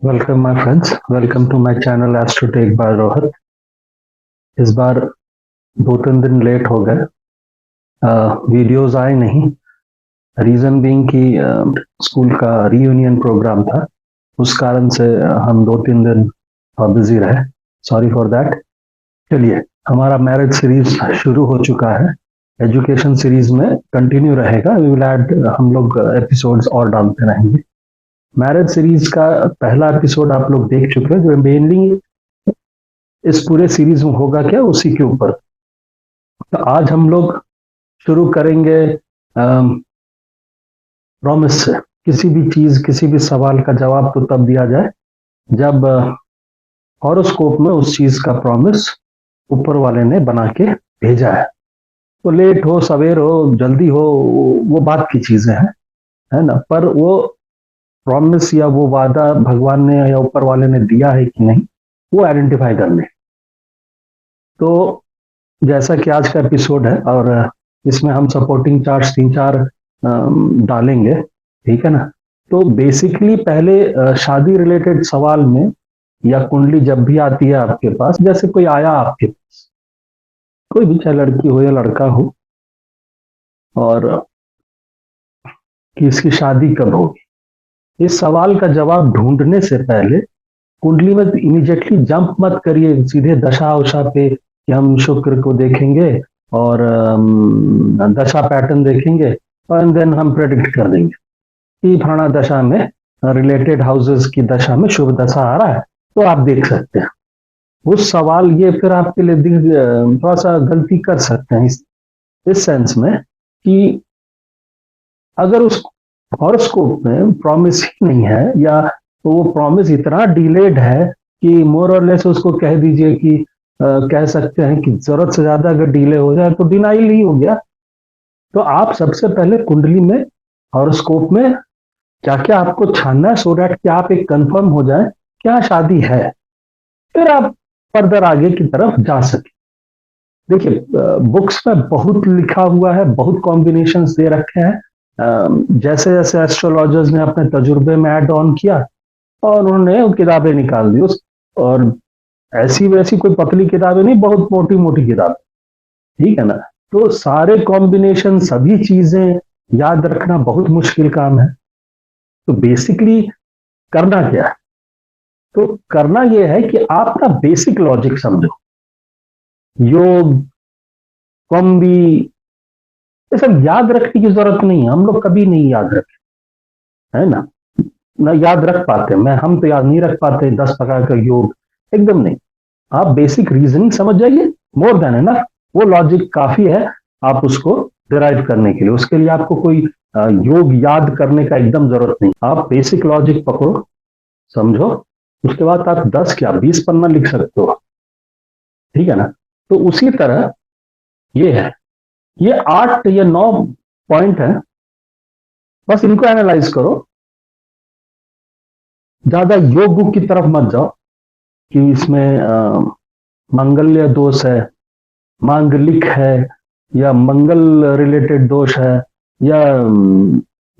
Welcome my friends, welcome to my channel Astrotech by Rohit. इस बार 2-3 दिन लेट हो गए, वीडियोस आए नहीं। रीजन बीइंग कि स्कूल का रीयूनियन प्रोग्राम था, उस कारण से हम 2-3 दिन बिजी रहे। Sorry for that. चलिए, हमारा मैरिज सीरीज शुरू हो चुका है। एजुकेशन सीरीज में कंटिन्यू रहेगा। वी विल ऐड, हम लोग एपिसोड्स और डालते रहेंगे। मैरिज सीरीज का पहला एपिसोड आप लोग देख चुके हैं, जो मेनली इस पूरे सीरीज में होगा क्या, उसी के ऊपर। तो आज हम लोग शुरू करेंगे प्रॉमिस से। किसी भी चीज, किसी भी सवाल का जवाब तो तब दिया जाए जब हॉरोस्कोप में उस चीज का प्रॉमिस ऊपर वाले ने बना के भेजा है। तो लेट हो, सवेर हो, जल्दी हो, वो बात की चीजें हैं, है ना। पर वो प्रॉमिस या वो वादा भगवान ने या ऊपर वाले ने दिया है कि नहीं, वो आइडेंटिफाई करने। तो जैसा कि आज का एपिसोड है, और इसमें हम सपोर्टिंग चार्ट्स 3-4 डालेंगे, ठीक है ना। तो बेसिकली पहले शादी रिलेटेड सवाल में, या कुंडली जब भी आती है आपके पास, जैसे कोई आया आपके पास, कोई भी, चाहे लड़की हो या लड़का हो, और कि इसकी शादी कब होगी, इस सवाल का जवाब ढूंढने से पहले कुंडली में इमीडिएटली जंप मत करिए सीधे दशा उशा पे कि हम शुक्र को देखेंगे और दशा पैटर्न देखेंगे और देन हम प्रेडिक्ट कर देंगे कि फलाना दशा में, रिलेटेड हाउसेस की दशा में शुभ दशा आ रहा है, तो आप देख सकते हैं। उस सवाल ये फिर आपके लिए थोड़ा सा गलती कर सकते हैं इस सेंस में कि अगर उस हॉरोस्कोप में प्रॉमिस ही नहीं है, या तो वो प्रॉमिस इतना डिलेड है कि मोर और लेस उसको कह दीजिए कि कह सकते हैं कि जरूरत से ज्यादा अगर डिले हो जाए तो डिनाइल ही हो गया। तो आप सबसे पहले कुंडली में, हॉरोस्कोप में क्या क्या आपको छानना है, सो दैट कि आप एक कंफर्म हो जाए क्या शादी है, फिर आप फर्दर आगे की तरफ जा सके। देखिए, बुक्स में बहुत लिखा हुआ है, बहुत कॉम्बिनेशंस दे रखे हैं। जैसे जैसे एस्ट्रोलॉजर्स ने अपने तजुर्बे में ऐड ऑन किया और उन्होंने वो किताबें निकाल दी उस, और ऐसी वैसी कोई पतली किताबें नहीं, बहुत मोटी मोटी किताबें, ठीक है ना। तो सारे कॉम्बिनेशन, सभी चीजें याद रखना बहुत मुश्किल काम है। तो बेसिकली करना क्या है, तो करना यह है कि आप ना बेसिक लॉजिक समझो। योग, कॉम्बी, ये सब याद रखने की जरूरत नहीं है, हम लोग कभी नहीं याद रखते, है ना। ना याद रख पाते, हम तो याद नहीं रख पाते 10 प्रकार का योग, एकदम नहीं। आप बेसिक रीजनिंग समझ जाइए, मोर देन है ना, वो लॉजिक काफी है आप उसको डिराइव करने के लिए। उसके लिए आपको कोई योग याद करने का एकदम जरूरत नहीं। आप बेसिक लॉजिक पकड़ो, समझो, उसके बाद आप 10 क्या 20 पन्ना लिख सकते हो, ठीक है ना। तो उसी तरह ये है, ये 8 या 9 पॉइंट है, बस इनको एनालाइज करो। ज्यादा योग की तरफ मत जाओ कि इसमें मांगल्य दोष है, मांगलिक है, या मंगल रिलेटेड दोष है, या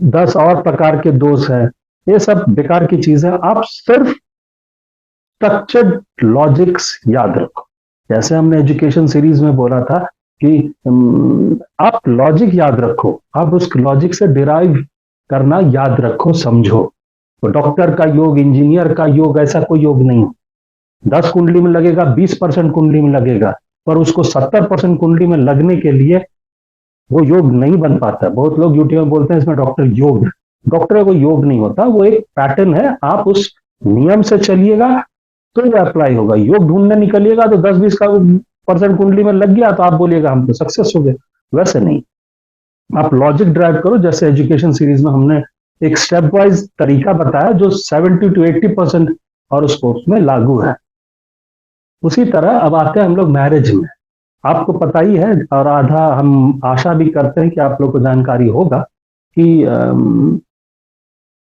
10 और प्रकार के दोष है। ये सब बेकार की चीजें। आप सिर्फ स्ट्रक्चर्ड लॉजिक्स याद रखो। जैसे हमने एजुकेशन सीरीज में बोला था कि आप लॉजिक याद रखो, आप उस लॉजिक से डिराइव करना याद रखो, समझो। तो डॉक्टर का योग, इंजीनियर का योग, ऐसा कोई योग नहीं। 10 कुंडली में लगेगा, 20% कुंडली में लगेगा, पर उसको 70% कुंडली में लगने के लिए वो योग नहीं बन पाता। बहुत लोग यूट्यूब में बोलते हैं इसमें डॉक्टर योग, डॉक्टर को योग नहीं होता, वो एक पैटर्न है। आप उस नियम से चलिएगा तो ये अप्लाई होगा। योग ढूंढने निकलिएगा तो 10-20 का परसेंट कुंडली में लग गया तो आप बोलिएगा हम तो सक्सेस हो गए, वैसे नहीं। आप लॉजिक ड्राइव करो। जैसे एजुकेशन सीरीज में हमने एक स्टेप वाइज तरीका बताया जो 70-80% हॉरोस्कोप्स में लागू है। उसी तरह अब आते हैं हम लोग मैरिज में। आपको पता ही है, और आधा हम आशा भी करते हैं कि आप लोग को जानकारी होगा कि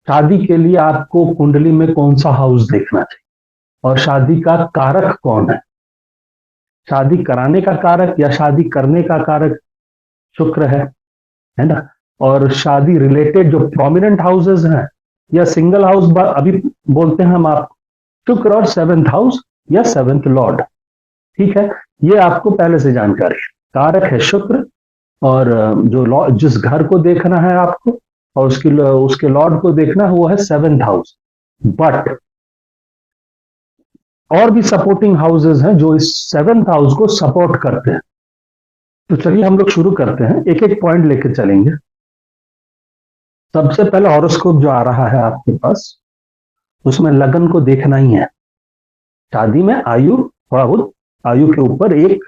शादी के लिए आपको कुंडली में कौन सा हाउस देखना चाहिए, और शादी का कारक कौन है। शादी कराने का कारक या शादी करने का कारक शुक्र है ना। और शादी रिलेटेड जो प्रोमिनेंट हाउसेस हैं, या सिंगल हाउस अभी बोलते हैं हम आप शुक्र और सेवेंथ हाउस या सेवेंथ लॉर्ड, ठीक है, ये आपको पहले से जानकारी है। कारक है शुक्र, और जो जिस घर को देखना है आपको और उसके लॉर्ड को देखना है वो है सेवेंथ हाउस। बट और भी सपोर्टिंग हाउसेज हैं जो इस सेवेंथ हाउस को सपोर्ट करते हैं। तो चलिए हम लोग शुरू करते हैं, एक एक पॉइंट लेके चलेंगे। सबसे पहले हॉरोस्कोप जो आ रहा है आपके पास, उसमें लगन को देखना ही है। शादी में आयु, थोड़ा बहुत आयु के ऊपर एक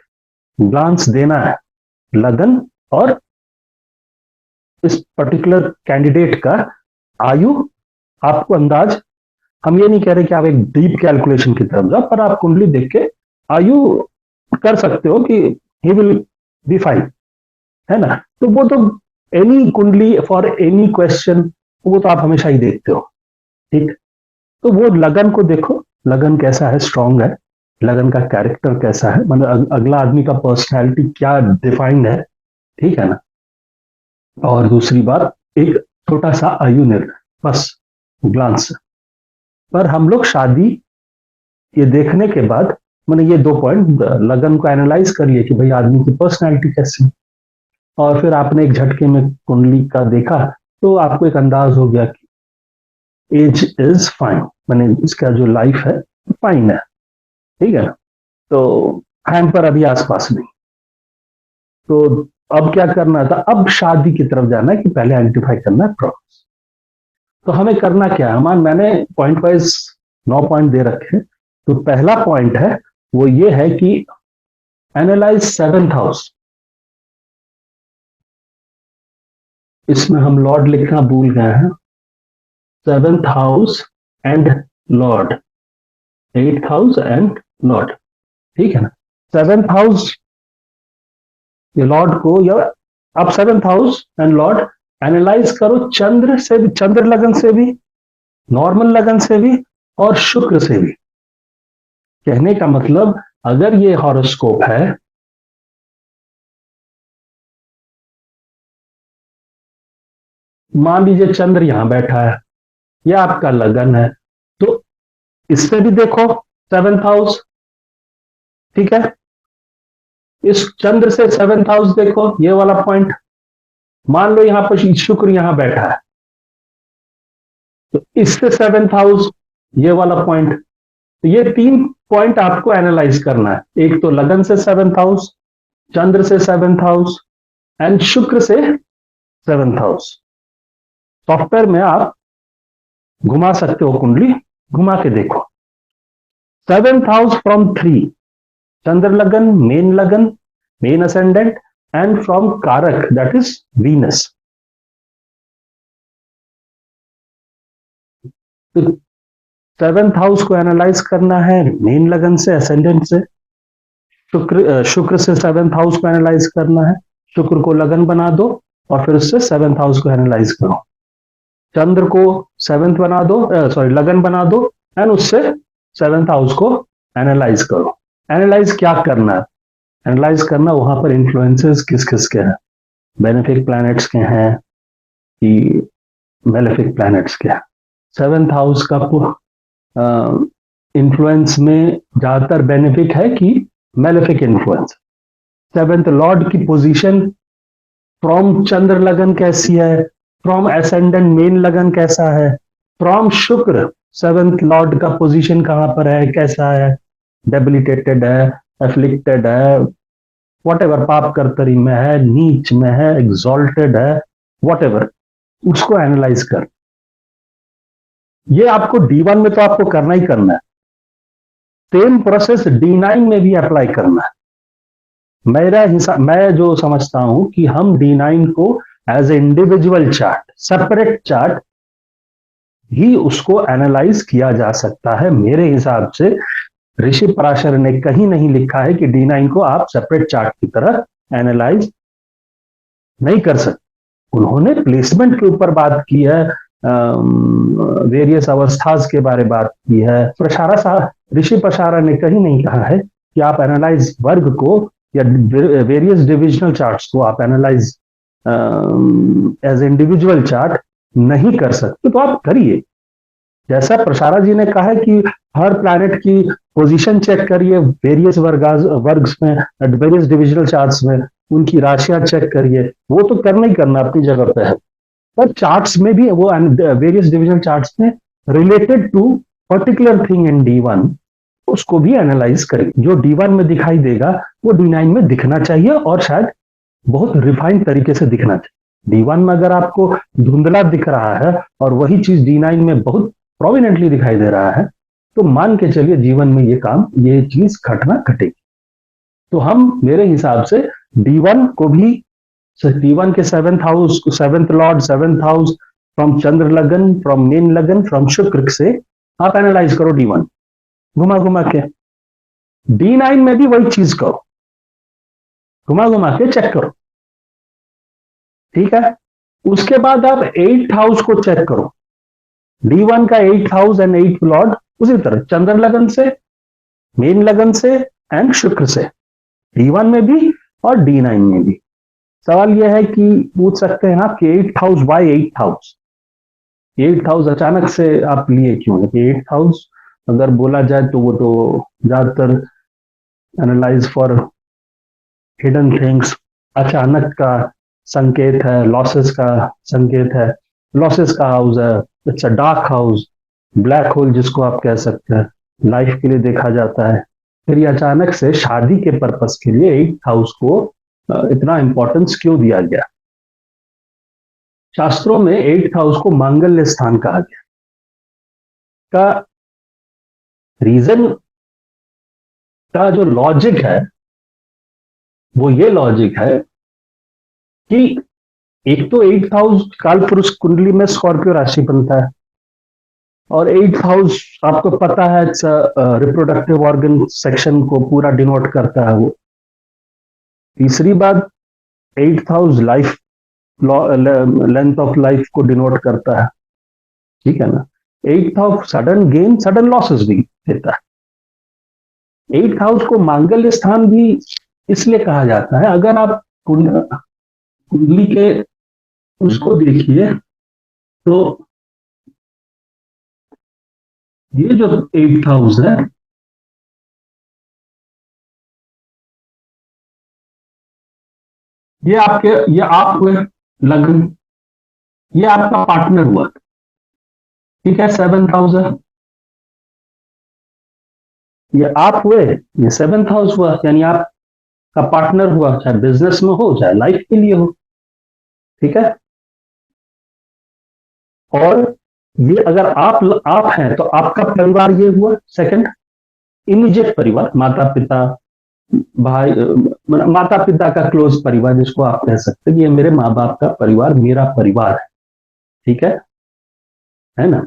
ग्लांस देना है। लगन और इस पर्टिकुलर कैंडिडेट का आयु आपको अंदाज, हम ये नहीं कह रहे कि आप एक डीप कैलकुलेशन की तरफ जाओ, पर आप कुंडली देख के आयु कर सकते हो कि ही विल बी फाइन, है ना। तो वो तो एनी कुंडली फॉर एनी क्वेश्चन, वो तो आप हमेशा ही देखते हो, ठीक। तो वो लगन को देखो, लगन कैसा है, स्ट्रांग है, लगन का कैरेक्टर कैसा है, मतलब अगला आदमी का पर्सनैलिटी क्या डिफाइंड है, ठीक है ना। और दूसरी बात, एक छोटा सा आयु निर्णय, बस ग्लांस। पर हम लोग शादी ये देखने के बाद, मैंने ये 2 पॉइंट लगन को एनालाइज कर लिए कि भाई आदमी की पर्सनैलिटी कैसी है, और फिर आपने एक झटके में कुंडली का देखा तो आपको एक अंदाज हो गया कि एज इज फाइन, मैंने इसका जो लाइफ है फाइन है, ठीक है ना। तो हैंड पर अभी आसपास नहीं। तो अब क्या करना था, अब शादी की तरफ जाना है कि पहले आइडेंटिफाई करना है प्रॉब्लम। तो हमें करना क्या है, मैंने पॉइंट वाइज 9 पॉइंट दे रखे हैं। तो पहला पॉइंट है वो ये है कि एनालाइज सेवेंथ हाउस। इसमें हम लॉर्ड लिखना भूल गए हैं। Seventh house and Lord, eighth house and Lord, ठीक है ना। सेवेंथ हाउस ये लॉर्ड को, या आप seventh house and Lord analyse करो चंद्र से भी, चंद्र लगन से भी, नॉर्मल लगन से भी, और शुक्र से भी। कहने का मतलब, अगर ये हॉरोस्कोप है, मान लीजिए चंद्र यहां बैठा है, यह आपका लगन है, तो इससे भी देखो सेवेंथ हाउस, ठीक है। इस चंद्र से सेवेंथ हाउस देखो, ये वाला पॉइंट। मान लो यहां पर शुक्र यहां बैठा है, तो इससे सेवेंथ हाउस, ये वाला पॉइंट। तो ये 3 पॉइंट आपको एनालाइज करना है। एक तो लगन से सेवेंथ हाउस, चंद्र से सेवेंथ हाउस, एंड शुक्र से सेवेंथ हाउस। सॉफ्टवेयर में आप घुमा सकते हो कुंडली, घुमा के देखो। सेवेंथ हाउस फ्रॉम 3, चंद्र लगन, मेन असेंडेंट, एंड फ्रॉम कारक दैट इज वीनस। तो सेवेंथ हाउस को एनालाइज करना है मेन लगन से, असेंडेंट से। शुक्र से सेवेंथ हाउस को एनालाइज करना है, शुक्र को लगन बना दो और फिर उससे सेवेंथ हाउस को एनालाइज करो। चंद्र को सेवेंथ बना दो, सॉरी लगन बना दो, एंड उससे सेवेंथ हाउस को एनालाइज करो। एनालाइज क्या करना है, एनालाइज करना वहां पर इन्फ्लुएंसेस किस किस के हैं, बेनिफिक प्लैनेट्स के हैं कि मेलेफिक प्लैनेट्स के हैं। सेवेंथ हाउस का इन्फ्लुएंस में ज्यादातर बेनिफिक है कि मेलेफिक इन्फ्लुएंस। सेवेंथ लॉर्ड की पोजीशन फ्रॉम चंद्र लगन कैसी है, फ्रॉम एसेंडेंट मेन लगन कैसा है, फ्रॉम शुक्र सेवेंथ लॉर्ड का पोजीशन कहां पर है, कैसा है, डेबिलिटेटेड है, एफ्लिक्टेड है, वॉट पाप कर्तरी में है, नीच में है, एग्जॉल्टेड है, वॉट उसको एनालाइज कर। ये आपको D1 में तो आपको करना ही करना है, सेम प्रोसेस D9 में भी अप्लाई करना है। मेरा हिसाब, मैं जो समझता हूं कि हम D9 को as a individual chart, separate chart ही उसको एनालाइज किया जा सकता है। मेरे हिसाब से ऋषि पराशर ने कहीं नहीं लिखा है कि D9 को आप सेपरेट चार्ट की तरह एनालाइज नहीं कर सकते। उन्होंने प्लेसमेंट के ऊपर बात की है, वेरियस अवस्थाज के बारे बात की है। ऋषि प्रसारा ने कहीं नहीं कहा है कि आप एनालाइज वर्ग को या वेरियस डिविजनल चार्ट्स को आप एनालाइज एज इंडिविजुअल चार्ट नहीं कर सकते। तो आप करिए, जैसा प्रसारा जी ने कहा है कि हर प्लैनेट की पोजीशन चेक करिए वेरियस वर्ग्स में, वेरियस डिविजनल चार्ट्स में, उनकी राशियां चेक करिए, वो तो करना ही करना अपनी जगह पे है, पर चार्ट्स में भी वो वेरियस डिविजनल चार्ट्स में related to particular thing in D1 उसको भी एनालाइज करिए। जो D1 में दिखाई देगा वो D9 में दिखना चाहिए, और शायद बहुत रिफाइंड तरीके से दिखना चाहिए। D1 में अगर आपको धुंधला दिख रहा है और वही चीज D9 में बहुत प्रोमिनेंटली दिखाई दे रहा है, तो मान के चलिए जीवन में ये चीज घटना घटेगी। तो हम मेरे हिसाब से D1 को भी, D1 के seventh house, seventh lord, seventh house from चंद्र लगन, फ्रॉम मीन लगन, फ्रॉम शुक्र से आप एनालाइज करो D1 घुमा घुमा के। D9 में भी वही चीज करो, घुमा घुमा के चेक करो, ठीक है। उसके बाद आप 8th हाउस को चेक करो, D1 का 8th house and 8th Lord उसी तरह चंद्र लगन से, मीन लगन से एंड शुक्र से, D1 में भी और D9 में भी। सवाल यह है कि पूछ सकते हैं आप कि 8th house by 8th house, 8th house अचानक से आप लिए क्यों है? कि 8th हाउस अगर बोला जाए तो वो तो ज्यादातर एनालाइज फॉर हिडन थिंग्स, अचानक का संकेत है, लॉसेस का संकेत है, लॉसेस का हाउस है, it's a dark house, black hole जिसको आप कह सकते हैं, लाइफ के लिए देखा जाता है। फिर ये अचानक से शादी के पर्पस के लिए 8th हाउस को इतना इंपॉर्टेंस क्यों दिया गया? शास्त्रों में 8th हाउस को मांगल्य स्थान कहा गया। का रीजन का जो लॉजिक है वो ये लॉजिक है कि एक तो 8th हाउस काल पुरुष कुंडली में स्कॉर्पियो राशि बनता है, और 8th हाउस आपको पता है रिप्रोडक्टिव ऑर्गन सेक्शन को पूरा डिनोट करता है वो। तीसरी बात, 8th house life, length of life को डिनोट करता है, ठीक है ना। 8th house sudden gain sudden losses भी देता है। 8th हाउस को मांगल्य स्थान भी इसलिए कहा जाता है, अगर आप कुंडली के उसको देखिए तो ये जो 8th हाउस है, ये आप हुए लग्न, ये आपका पार्टनर हुआ, ठीक है, 7th हाउस है। ये आप हुए, ये 7th हाउस हुआ, यानी आपका पार्टनर हुआ, चाहे बिजनेस में हो चाहे लाइफ के लिए हो, ठीक है। और ये अगर आप हैं तो आपका परिवार ये हुआ सेकंड, इमीडिएट परिवार, माता पिता, भाई, माता पिता का क्लोज परिवार जिसको आप कह सकते हैं, ये मेरे माँ बाप का परिवार, मेरा परिवार है, ठीक है ना।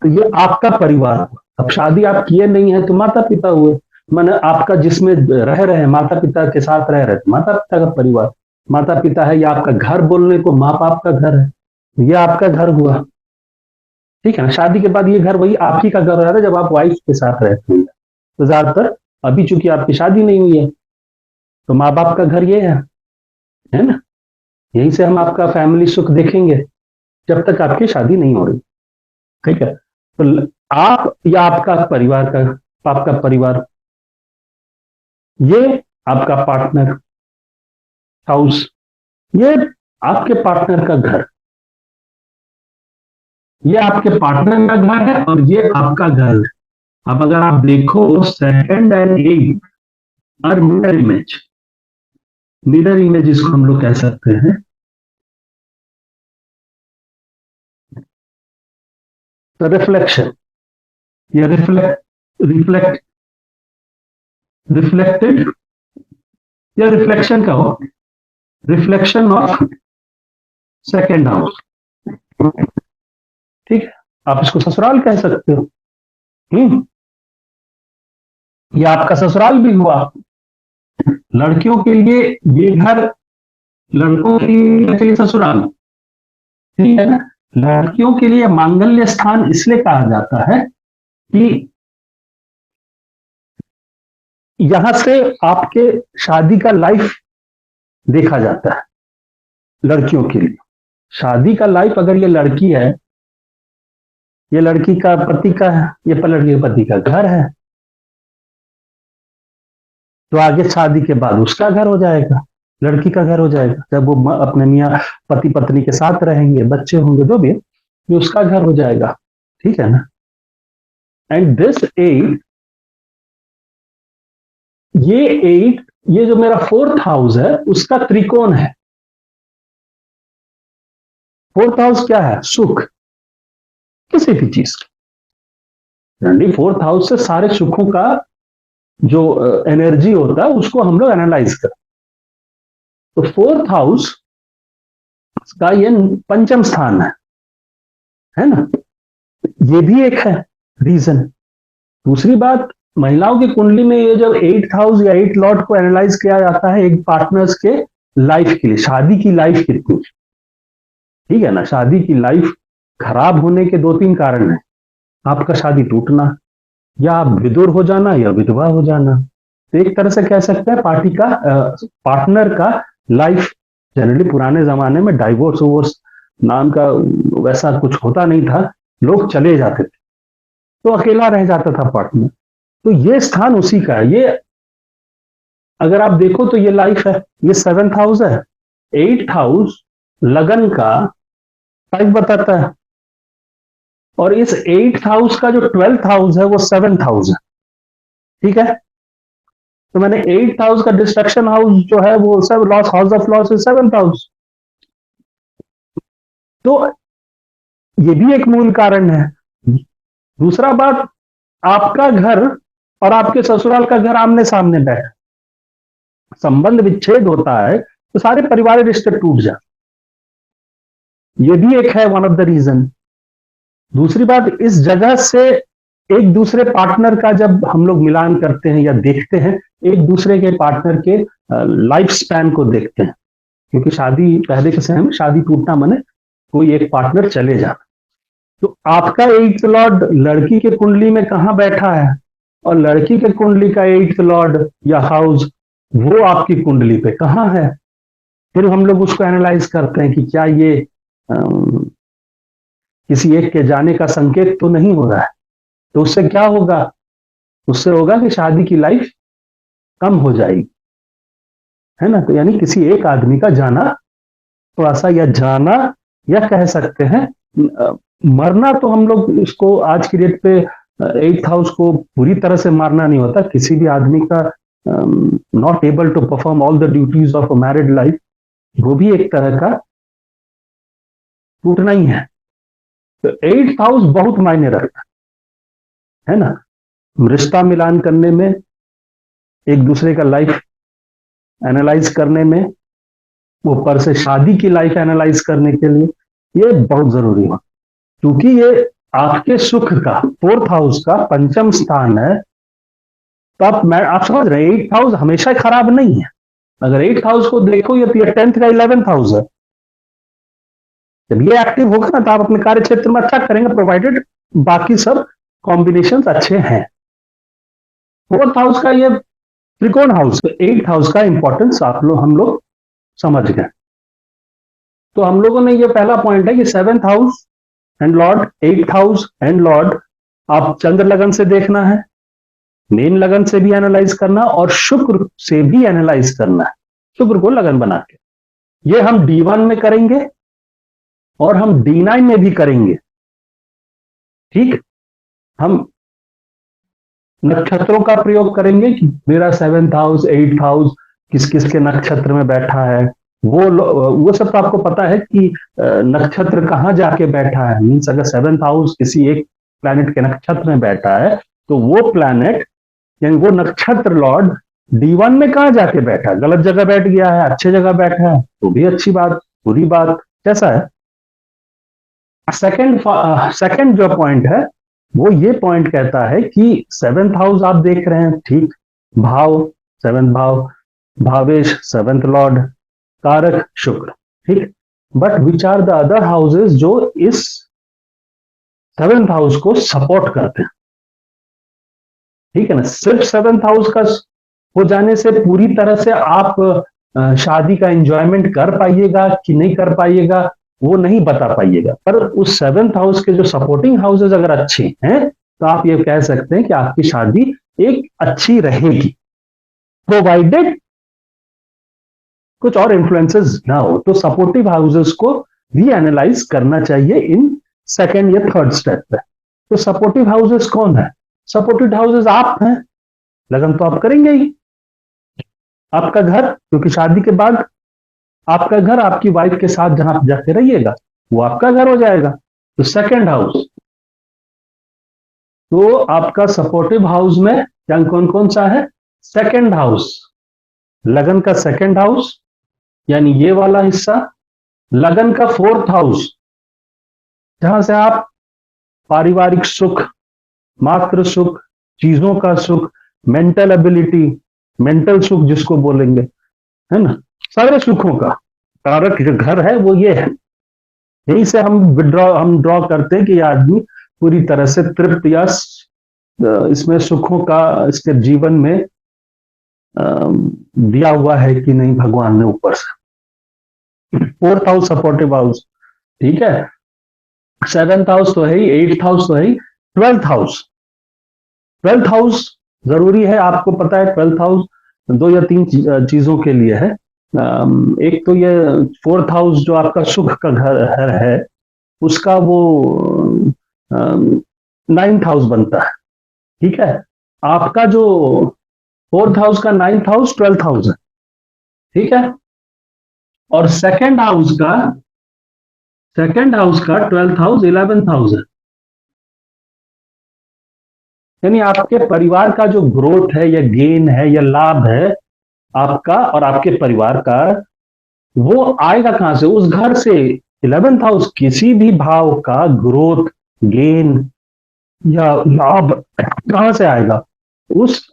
तो ये आपका परिवार हुआ। अब शादी आप किए नहीं है तो माता पिता हुए, माने आपका जिसमें रह रहे हैं, माता पिता के साथ रह रहे, माता पिता का परिवार, माता पिता है, या आपका घर बोलने को माँ बाप का घर है, ये आपका घर हुआ, ठीक है ना। शादी के बाद ये घर वही आप ही का घर हो जाता है जब आप वाइफ के साथ रहते हैं। तो ज्यादातर अभी चूंकि आपकी शादी नहीं हुई है तो माँ बाप का घर ये है ना। यहीं से हम आपका फैमिली सुख देखेंगे जब तक आपकी शादी नहीं हो रही, ठीक है। तो आप या आपका परिवार का, आपका परिवार, ये आपका पार्टनर हाउस, ये आपके पार्टनर का घर, ये आपके पार्टनर का घर है और ये आपका घर है। अब अगर आप देखो सेकंड एंड एट और मिरर इमेज इसको हम लोग कह सकते हैं। तो रिफ्लेक्शन, ये रिफ्लेक्ट रिफ्लेक्टेड या रिफ्लेक्शन का हो, रिफ्लेक्शन ऑफ सेकंड हाउस, ठीक है। आप इसको ससुराल कह सकते हो। ये आपका ससुराल भी हुआ। लड़कियों के लिए ये घर, लड़कों के लिए ससुराल, ठीक है ना। लड़कियों के लिए मांगल्य स्थान इसलिए कहा जाता है कि यहां से आपके शादी का लाइफ देखा जाता है। लड़कियों के लिए शादी का लाइफ, अगर ये लड़की है ये लड़की का पति का है, ये लड़की के पति का घर है, तो आगे शादी के बाद उसका घर हो जाएगा, लड़की का घर हो जाएगा। जब वो अपने मियाँ पति पत्नी के साथ रहेंगे, बच्चे होंगे, जो भी, ये उसका घर हो जाएगा। ठीक है ना। एंड दिस 8, ये 8, ये जो मेरा 4th हाउस है उसका त्रिकोण है। 4th हाउस क्या है? सुख, किसी भी चीज का। 4th हाउस से सारे सुखों का जो एनर्जी होता है उसको हम लोग एनालाइज करें। तो 4th हाउस का ये पंचम स्थान है ना। ये भी एक है रीजन। दूसरी बात, महिलाओं की कुंडली में ये जब 8th हाउस या 8 लॉर्ड को एनालाइज किया जाता है एक पार्टनर्स के लाइफ के लिए, शादी की लाइफ कितनी, ठीक है ना। शादी की लाइफ खराब होने के 2-3 कारण है। आपका शादी टूटना, या आप विदुर हो जाना, या विधवा हो जाना। तो एक तरह से कह सकते हैं पार्टनर का लाइफ, जनरली पुराने जमाने में डाइवोर्स वोर्स नाम का वैसा कुछ होता नहीं था, लोग चले जाते थे, तो अकेला रह जाता था पार्टनर। तो ये स्थान उसी का है। ये अगर आप देखो तो ये लाइफ है, ये 7th हाउस है। 8th हाउस लगन का टाइप बताता है, और इस 8th हाउस का जो 12th हाउस है वो 7th हाउस है। ठीक है। तो मैंने 8th हाउस का डिस्ट्रक्शन हाउस जो है वो सब loss, house of loss is 7th house. तो ये भी एक मूल कारण है। दूसरा बात, आपका घर और आपके ससुराल का घर आमने सामने बैठा, संबंध विच्छेद होता है तो सारे पारिवारिक रिश्ते टूट जाते। ये भी एक है वन ऑफ द रीजन। दूसरी बात, इस जगह से एक दूसरे पार्टनर का जब हम लोग मिलान करते हैं या देखते हैं, एक दूसरे के पार्टनर के लाइफ स्पैन को देखते हैं, क्योंकि शादी पहले के समय में शादी टूटना माने कोई एक पार्टनर चले जाना। तो आपका 8th लॉर्ड लड़की के कुंडली में कहां बैठा है, और लड़की के कुंडली का 8th लॉर्ड या हाउस वो आपकी कुंडली पे कहां है। फिर हम लोग उसको एनालाइज करते हैं कि क्या ये किसी एक के जाने का संकेत तो नहीं हो रहा है। तो उससे क्या होगा? उससे होगा कि शादी की लाइफ कम हो जाएगी, है ना। तो यानी किसी एक आदमी का जाना थोड़ा सा, या जाना, या कह सकते हैं मरना, तो हम लोग इसको आज की डेट पे 8th हाउस को पूरी तरह से मारना नहीं होता। किसी भी आदमी का not able to perform all the duties of a married life, वो भी एक तरह का टूटना ही है। तो 8th हाउस बहुत मायने रखता है ना, रिश्ता मिलान करने में, एक दूसरे का लाइफ एनालाइज करने में, ऊपर से शादी की लाइफ एनालाइज करने के लिए ये बहुत जरूरी है, क्योंकि ये आपके सुख का 4th हाउस का पंचम स्थान है। तो आप समझ रहे हैं 8th हाउस हमेशा खराब नहीं है। अगर 8th हाउस को देखो, ये 10th का 11th हाउस है। जब ये एक्टिव होगा ना तो आप अपने कार्य क्षेत्र में अच्छा करेंगे, प्रोवाइडेड बाकी सब कॉम्बिनेशन अच्छे हैं। 4th हाउस का ये त्रिकोण हाउस, 8th हाउस का इंपॉर्टेंस हम लोग समझ गए। तो हम लोगों ने ये पहला पॉइंट है कि 7th house and Lord, 8th house and Lord, आप चंद्र लगन से देखना है, मेन लगन से भी एनालाइज करना, और शुक्र से भी एनालाइज करना है, शुक्र को लगन बना के। ये हम D1 में करेंगे और हम D9 में भी करेंगे। ठीक, हम नक्षत्रों का प्रयोग करेंगे कि मेरा 7th हाउस 8th हाउस किस किस के नक्षत्र में बैठा है। वो सब तो आपको पता है कि नक्षत्र कहां जाके बैठा है। मीन्स अगर 7th हाउस किसी एक प्लैनेट के नक्षत्र में बैठा है तो वो प्लैनेट यानी वो नक्षत्र लॉर्ड D1 में कहां जाके बैठा है, गलत जगह बैठ गया है, अच्छे जगह बैठा है तो भी अच्छी बात, बुरी बात, कैसा है। सेकंड जो पॉइंट है वो ये पॉइंट कहता है कि 7th हाउस आप देख रहे हैं, ठीक, भाव 7th भाव, भावेश 7th लॉर्ड, कारक शुक्र, ठीक। But which are the other houses जो इस 7th हाउस को सपोर्ट करते हैं, ठीक है ना। सिर्फ 7th हाउस का हो जाने से पूरी तरह से आप शादी का एंजॉयमेंट कर पाइएगा कि नहीं कर पाइएगा, वो नहीं बता पाइएगा। पर उस 7th हाउस के जो सपोर्टिंग हाउसेज अगर अच्छे हैं तो आप ये कह सकते हैं कि आपकी शादी एक अच्छी रहेगी, प्रोवाइडेड कुछ और इन्फ्लुएंसेस ना हो। तो सपोर्टिव हाउसेस को भी एनालाइज करना चाहिए इन सेकेंड या थर्ड स्टेप पे। तो सपोर्टिव हाउसेस कौन है? सपोर्टिव हाउसेस आप हैं, लगन तो आप करेंगे ही। आपका घर, क्योंकि शादी के बाद आपका घर आपकी वाइफ के साथ जहां आप जाके रहिएगा वो आपका घर हो जाएगा। तो सेकंड हाउस, तो आपका सपोर्टिव हाउस में क्या कौन कौन सा है? सेकंड हाउस, लगन का सेकंड हाउस यानी ये वाला हिस्सा। लगन का फोर्थ हाउस, जहां से आप पारिवारिक सुख, मात्र सुख, चीजों का सुख, मेंटल एबिलिटी, मेंटल सुख जिसको बोलेंगे, है ना, सारे सुखों का कारक जो घर है वो ये है। यहीं से हम ड्रॉ करते हैं कि यह आदमी पूरी तरह से तृप्त या इसमें सुखों का इसके जीवन में दिया हुआ है कि नहीं भगवान ने ऊपर से। फोर्थ हाउस सपोर्टिव हाउस, ठीक है। 7th हाउस तो है ही, 8th हाउस तो है ही, 12th हाउस। 12th हाउस जरूरी है, आपको पता है 12th हाउस 2 या 3 चीजों के लिए है। एक तो ये 4th हाउस जो आपका सुख का घर है उसका वो 9th हाउस बनता है, ठीक है। आपका जो 4th हाउस का 9th हाउस 12th हाउस है, ठीक है। और सेकंड हाउस का 12th हाउस 11th हाउस है। यानी आपके परिवार का जो ग्रोथ है या गेन है या लाभ है आपका और आपके परिवार का, वो आएगा कहां से? उस घर से। 11th हाउस किसी भी भाव का ग्रोथ, गेन या लाभ कहां से आएगा? उस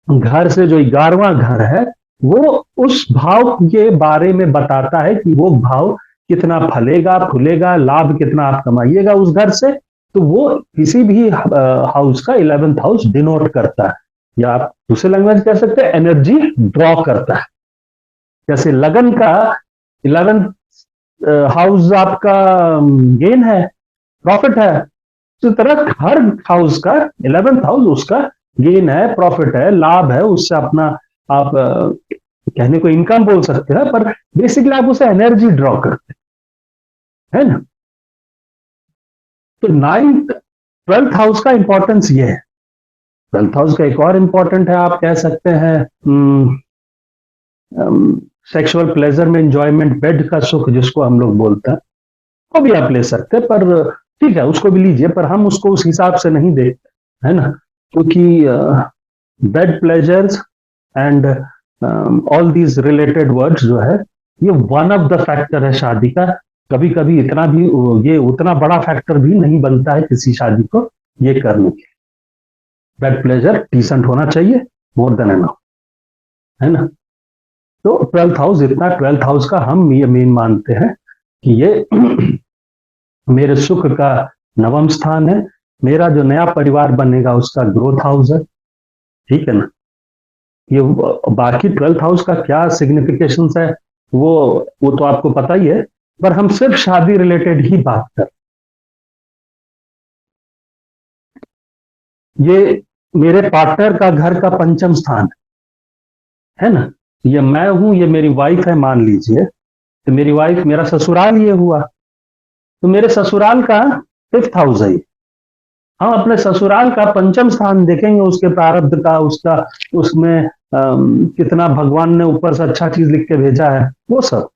घर से। जो 11वां घर है वो उस भाव के बारे में बताता है कि वो भाव कितना फलेगा, फूलेगा, लाभ कितना आप कमाइएगा उस घर से। तो वो किसी भी हाउस का 11th हाउस डिनोट करता है, या आप दूसरे लैंग्वेज कह सकते हैं एनर्जी ड्रॉ करता है। जैसे लगन का 11th हाउस आपका गेन है, प्रॉफिट है, तो तरह हर हाउस का 11th हाउस उसका गेन है, प्रॉफिट है, लाभ है। उससे अपना आप कहने को इनकम बोल सकते हैं, पर बेसिकली आप उसे एनर्जी ड्रॉ करते हैं, है ना। तो 9th 12th हाउस का इंपॉर्टेंस ये है। 12th हाउस का एक और इंपॉर्टेंट है, आप कह सकते हैं सेक्सुअल प्लेजर में इंजॉयमेंट, बेड का सुख जिसको हम लोग बोलते हैं, वो भी आप ले सकते हैं। पर ठीक है, उसको भी लीजिए, पर हम उसको उस हिसाब से नहीं देखते, है ना। क्योंकि bed pleasures and all these related words जो है ये वन ऑफ द फैक्टर है शादी का। कभी कभी इतना भी ये उतना बड़ा फैक्टर भी नहीं बनता है किसी शादी को ये करने के। बेड प्लेजर डिसेंट होना चाहिए, मोर देन एनफ, है ना। तो 12th हाउस इतना, 12th हाउस का हम ये मेन मानते हैं कि ये मेरे सुख का 9वां स्थान है। मेरा जो नया परिवार बनेगा उसका ग्रोथ हाउस है, ठीक है ना। ये बाकी 12th हाउस का क्या सिग्निफिकेशन है वो तो आपको पता ही है, पर हम सिर्फ शादी रिलेटेड ही बात कर। ये मेरे पार्टनर का घर का 5म स्थान है ना। ये मैं हूं, ये मेरी वाइफ है मान लीजिए, तो मेरी वाइफ, मेरा ससुराल ये हुआ, तो मेरे ससुराल का 5th हाउस है। हम अपने ससुराल का 5म स्थान देखेंगे, उसके प्रारब्ध का, उसका उसमें कितना भगवान ने ऊपर से अच्छा चीज लिख के भेजा है वो सब।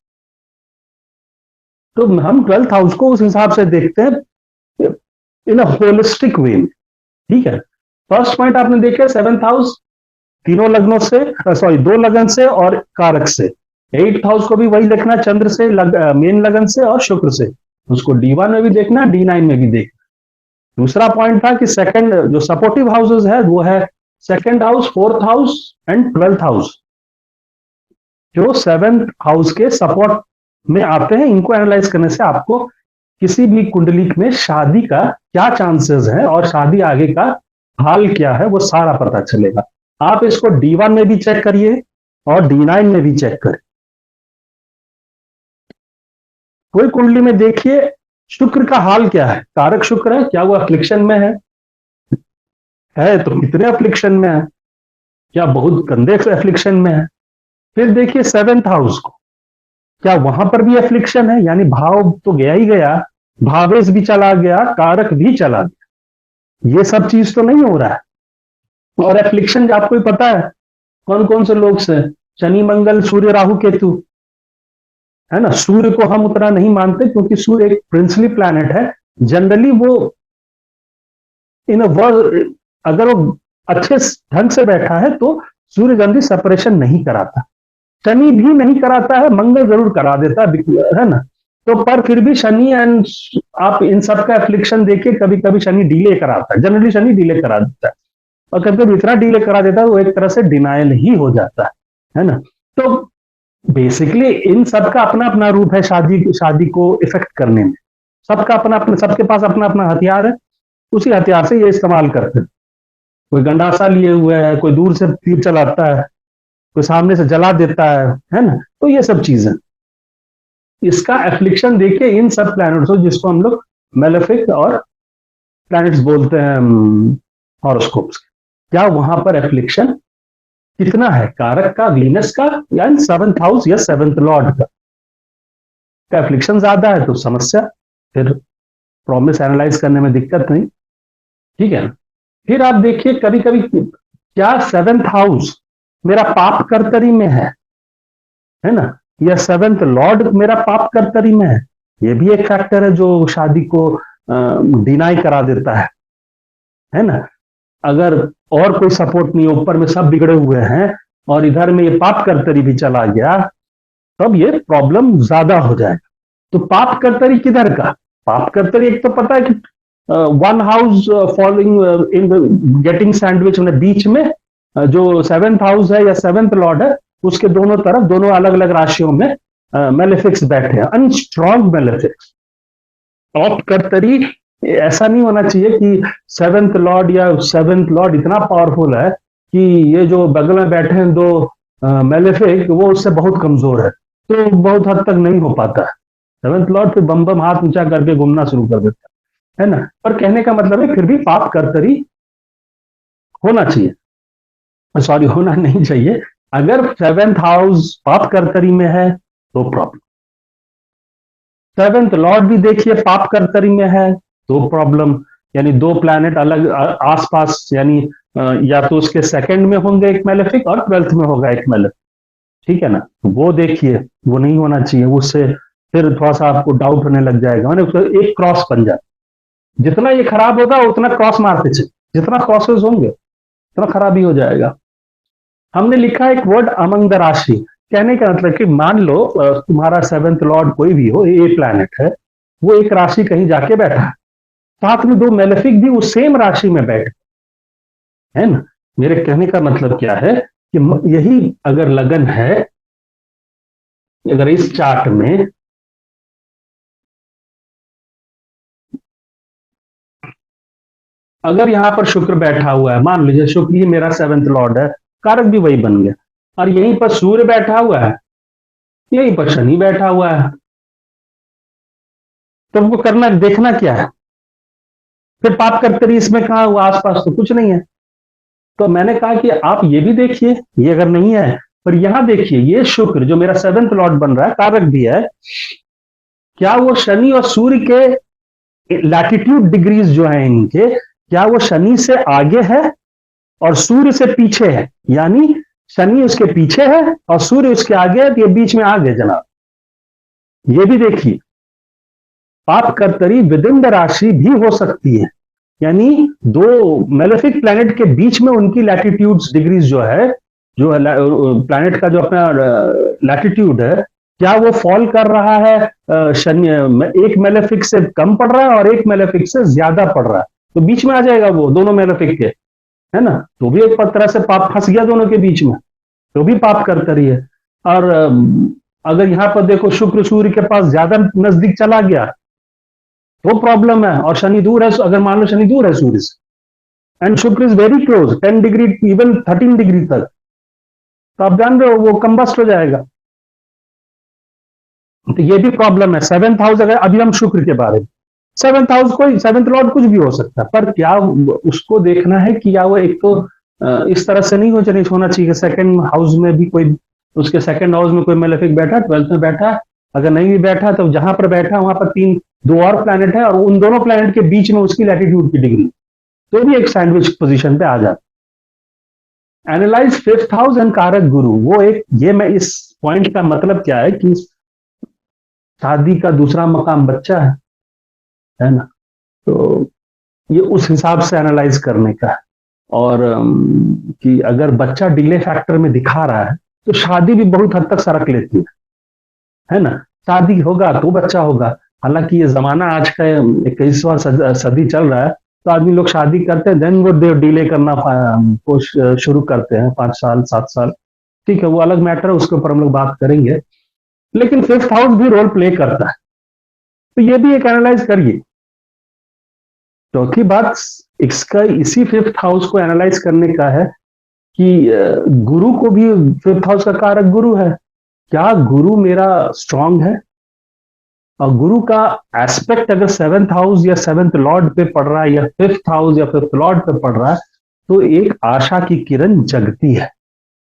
तो हम 12th हाउस को उस हिसाब से देखते हैं इन अ होलिस्टिक वे में, ठीक है। फर्स्ट पॉइंट आपने देखा 7th हाउस तीनों लग्नों से, सॉरी 2 लगन से और कारक से। 8th हाउस को भी वही देखना, चंद्र से, मेन लगन से और शुक्र से। उसको D1 में भी देखना, D9 में भी देखना। दूसरा पॉइंट था कि सेकंड जो सपोर्टिव हाउसेस है वो है second house, 4th house and 12th house, जो 7th हाउस के सपोर्ट में आते हैं। इनको एनालाइज करने से आपको किसी भी कुंडली में शादी का क्या चांसेस है और शादी आगे का हाल क्या है वो सारा पता चलेगा। आप इसको D1 में भी चेक करिए और D9 में भी चेक करें। कोई कुंडली में देखिए शुक्र का हाल क्या है, कारक शुक्र है, क्या वो अफ्लिक्शन में है तो कितने अफ्लिक्शन में है, क्या बहुत गंदे एफ्लिक्शन में है। फिर देखिए सेवेंथ हाउस को, क्या वहां पर भी एफ्लिक्शन है, यानी भाव तो गया ही गया, भावेश भी चला गया, कारक भी चला गया, ये सब चीज तो नहीं हो रहा है। और एफ्लिक्शन आपको ही पता है कौन कौन से लोग से, शनि मंगल सूर्य राहु केतु, है ना। सूर्य को हम उतना नहीं मानते क्योंकि सूर्य एक प्रिंसली प्लैनेट है, जनरली वो इन अगर वो अच्छे ढंग से बैठा है तो सूर्य जल्दी सेपरेशन नहीं कराता, शनि भी नहीं कराता है, मंगल जरूर करा देता है ना। तो पर फिर भी शनि एंड आप इन सब का एफ्लिक्शन देखिए, कभी कभी शनि डीले कराता है, जनरली शनि डीले करा देता है, और कभी कभी इतना डीले करा देता है वो एक तरह से डिनायल ही हो जाता है ना। तो बेसिकली इन सबका अपना अपना रूप है शादी को इफेक्ट करने में, सबका अपना अपना, सबके पास अपना अपना हथियार है, उसी हथियार से ये इस्तेमाल करते हैं। कोई गंडासा लिए हुए है, कोई दूर से तीर चलाता है, कोई सामने से जला देता है ना। तो ये सब चीजें, इसका एफ्लिक्शन देखिए इन सब प्लैनेट्स को, जिसको हम लोग मेलेफिक और प्लैनेट्स बोलते हैं हॉरोस्कोप्स, क्या वहां पर एफ्लिक्शन कितना है, कारक का, वीनस का, या सेवंथ हाउस या सेवंथ लॉर्ड का एफ्लिक्शन ज्यादा है तो समस्या, फिर प्रॉमिस एनालाइज करने में दिक्कत नहीं, ठीक है ना। फिर आप देखिए कभी कभी क्या सेवंथ हाउस मेरा पाप कर्तरी में है ना, या सेवंथ लॉर्ड मेरा पाप कर्तरी में ये भी एक फैक्टर है जो शादी को डिनाई करा देता है ना। अगर और कोई सपोर्ट नहीं, ऊपर में सब बिगड़े हुए हैं और इधर में ये पाप कर्तरी भी चला गया, तब ये प्रॉब्लम ज्यादा हो जाएगा। तो पाप कर्तरी किधर का, पाप कर्तरी एक तो पता है कि one house following in getting sandwich, बीच में जो सेवेंथ हाउस है या सेवेंथ लॉर्ड है उसके दोनों तरफ, दोनों अलग अलग राशियों में मेलेफिक्स बैठे हैं, अनस्ट्रॉन्ग मेलेफिक्स। पाप कर्तरी ऐसा नहीं होना चाहिए कि सेवेंथ लॉर्ड या सेवेंथ लॉर्ड इतना पावरफुल है कि ये जो बगल में बैठे हैं दो मेलेफिक, वो उससे बहुत कमजोर है, तो बहुत हद तक नहीं हो पाता है। सेवेंथ लॉर्ड फिर बम बम हाथ ऊंचा करके घूमना शुरू कर देता है ना। पर कहने का मतलब है फिर भी पाप कर्तरी होना चाहिए, सॉरी होना नहीं चाहिए। अगर सेवेंथ हाउस पाप कर्तरी में है तो प्रॉब्लम, सेवेंथ लॉर्ड भी देखिए पाप कर्तरी में है तो प्रॉब्लम, यानी दो प्लैनेट अलग आसपास, यानी या तो उसके सेकंड में होंगे एक मेलेफिक और 12th में होगा एक मेलेफिक, ठीक है ना। वो देखिए वो नहीं होना चाहिए, उससे फिर थोड़ा सा आपको डाउट होने लग जाएगा, मैंने उसका एक क्रॉस बन जाए, जितना ये खराब होगा उतना क्रॉस मारते चले, जितना क्रॉसेस होंगे उतना खराब ही हो जाएगा। हमने लिखा एक वर्ड अमंग द राशि, कहने का मतलब कि मान लो तुम्हारा सेवेंथ लॉर्ड कोई भी हो, ए प्लैनेट है, वो एक राशि कहीं जाके बैठा है, साथ में दो मेलेफिक भी उस सेम राशि में बैठे, है ना। मेरे कहने का मतलब क्या है कि यही अगर लगन है, अगर इस चार्ट में अगर यहां पर शुक्र बैठा हुआ है, मान लीजिए शुक्र ही मेरा सेवेंथ लॉर्ड है, कारक भी वही बन गया, और यहीं पर सूर्य बैठा हुआ है, यहीं पर शनि बैठा हुआ है, तो हमको करना देखना क्या है, फिर पाप कर्तरी इसमें कहा हुआ, आसपास तो कुछ नहीं है। तो मैंने कहा कि आप ये भी देखिए, ये अगर नहीं है, पर यहां देखिए ये शुक्र जो मेरा सेवेंथ लॉर्ड बन रहा है, कारक भी है, क्या वो शनि और सूर्य के लैटिट्यूड डिग्रीज जो है इनके, क्या वो शनि से आगे है और सूर्य से पीछे है, यानी शनि उसके पीछे है और सूर्य उसके आगे है, तो ये बीच में आ गए जनाब। ये भी देखिए पाप कर्तरी विद इन द राशि भी हो सकती है, यानी दो मेलेफिक प्लैनेट के बीच में उनकी लैटिट्यूड्स डिग्रीज जो है, जो प्लैनेट का जो अपना लैटिट्यूड है, क्या वो फॉल कर रहा है शनि एक मेलेफिक से कम पड़ रहा है और एक मेलेफिक से ज्यादा पड़ रहा है, तो बीच में आ जाएगा वो दोनों मेलेफिक के, है ना। तो भी एक तरह से पाप फंस गया दोनों के बीच में, तो भी पाप करता रही है। और अगर यहां पर देखो शुक्र सूर्य के पास ज्यादा नजदीक चला गया तो प्रॉब्लम है, और शनि दूर है, अगर मान लो शनि दूर है सूर्य से एंड शुक्र is very close 10 degree even 13 degree तक, तो आप जान रहे हो वो कंबस्ट हो जाएगा। तो ये भी प्रॉब्लम है। सेवेंथ हाउस, अगर अभी हम शुक्र के बारे में, सेवेंथ हाउस कोई सेवेंथ लॉर्ड कुछ भी हो सकता है, पर क्या उसको देखना है कि या वो एक तो इस तरह से नहीं होना चाहिए। सेकंड हाउस में भी कोई, उसके सेकंड हाउस में कोई मेलेफिक बैठा, ट्वेल्थ में बैठा, अगर नहीं भी बैठा तो जहां पर बैठा वहां पर दो और प्लैनेट है और उन दोनों प्लैनेट के बीच में उसकी लैटिट्यूड की डिग्री, तो भी एक सैंडविच पोजीशन पे आ जाता। एनालाइज फिफ्थ हाउस एंड कारक गुरु, वो एक, ये मैं इस पॉइंट का मतलब क्या है कि शादी का दूसरा मकाम बच्चा है ना, तो ये उस हिसाब से एनालाइज करने का है। और कि अगर बच्चा डिले फैक्टर में दिखा रहा है तो शादी भी बहुत हद तक सरक लेती है ना। शादी होगा तो बच्चा होगा, हालांकि ये जमाना आज का 21वां सदी चल रहा है, तो आदमी लोग शादी करते हैं, देन वो डिले करना शुरू करते हैं, 5 साल 7 साल, ठीक है, वो अलग मैटर है, उसके ऊपर हम लोग बात करेंगे। लेकिन फिफ्थ हाउस भी रोल प्ले करता है, तो ये भी एक एनालाइज करिए। चौथी बात इसका, इसी फिफ्थ हाउस को एनालाइज करने का है कि गुरु को भी फिफ्थ हाउस का कारक गुरु है, क्या गुरु मेरा स्ट्रांग है? और गुरु का एस्पेक्ट अगर सेवेंथ हाउस या सेवेंथ लॉर्ड पे पड़ रहा है या फिफ्थ हाउस या फिफ्थ लॉर्ड पे पड़ रहा है, तो एक आशा की किरण जगती है।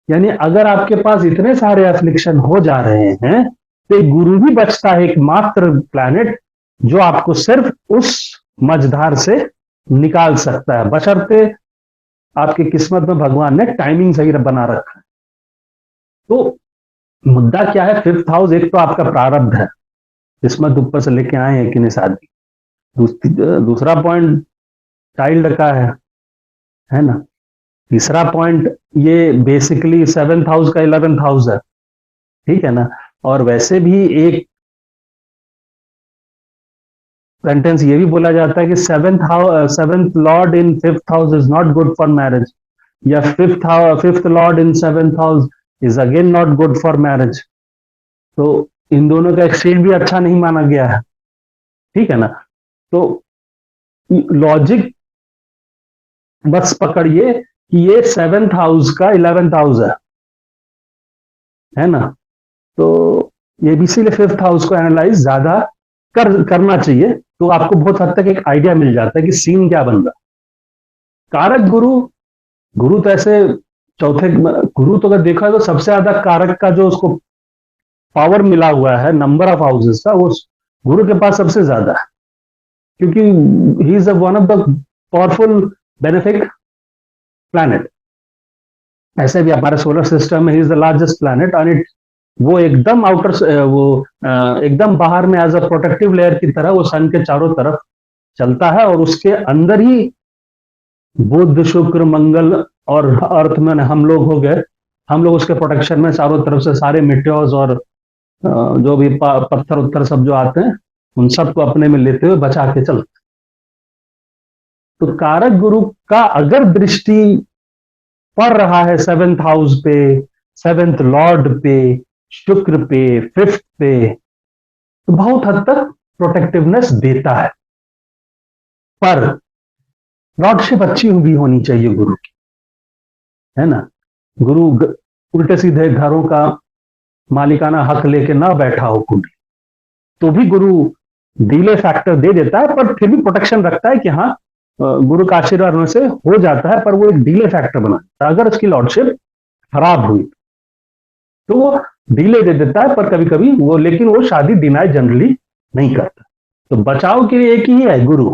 यानी अगर आपके पास इतने सारे एफ्लिक्शन हो जा रहे हैं, तो गुरु ही बचता है एकमात्र प्लैनेट जो आपको सिर्फ उस मझधार से निकाल सकता है, बशर्ते आपकी किस्मत में भगवान ने टाइमिंग सही बना रखा है। तो मुद्दा क्या है, फिफ्थ हाउस एक तो आपका प्रारब्ध है, किस्मत ऊपर से लेके आए हैं कि नहीं शादी। दूसरा पॉइंट चाइल्ड का है ना। तीसरा पॉइंट ये बेसिकली सेवेंथ हाउस का 11th हाउस है, ठीक है ना। और वैसे भी एक सेंटेंस ये भी बोला जाता है कि seventh lord in fifth house is not good for marriage, या fifth lord in seventh house is again not good for marriage. तो इन दोनों का एक्सचेंज भी अच्छा नहीं माना गया है, ठीक है ना। तो लॉजिक बस पकड़िए कि ये सेवेंथ हाउस का 11th हाउस है ना। तो ये भी इसीलिए फिफ्थ हाउस को एनालाइज ज्यादा करना चाहिए, तो आपको बहुत हद तक एक आइडिया मिल जाता है कि सीन क्या बन रहा। कारक गुरु, गुरु तो ऐसे चौथे गुरु तो अगर देखा तो सबसे ज्यादा कारक का जो उसको पावर मिला हुआ है नंबर ऑफ हाउसेस का, वो गुरु के पास सबसे ज्यादा है, क्योंकि he is one of the powerful benefic planet. ऐसे भी हमारे सोलर सिस्टम में he is the largest planet, और इट, वो एकदम एकदम बाहर में एज अ प्रोटेक्टिव लेयर की तरह वो सन के चारों तरफ चलता है, और उसके अंदर ही बुध शुक्र मंगल और अर्थ में हम लोग हो गए, हम लोग उसके प्रोटेक्शन में चारों तरफ से सारे मिट्योर्स और जो भी पत्थर उत्थर सब जो आते हैं उन सबको अपने में लेते हुए बचा के चलते। तो कारक गुरु का अगर दृष्टि पड़ रहा है सेवेंथ हाउस पे, सेवेंथ लॉर्ड पे, शुक्र पे, फिफ्थ पे, तो बहुत हद तक प्रोटेक्टिवनेस देता है। पर लॉर्डशिप अच्छी भी होनी चाहिए गुरु की, है ना। गुरु उल्टे सीधे घरों का मालिकाना हक लेके ना बैठा हो कुछ, तो भी गुरु डिले फैक्टर दे देता है, पर फिर भी प्रोटेक्शन रखता है कि हाँ गुरु का आशीर्वाद होने से हो जाता है, पर वो एक डिले फैक्टर बनाता है। अगर उसकी लॉर्डशिप खराब हुई तो वो डिले दे देता है, पर कभी कभी वो, लेकिन वो शादी डिनाई जनरली नहीं करता। तो बचाव के लिए एक ही है गुरु,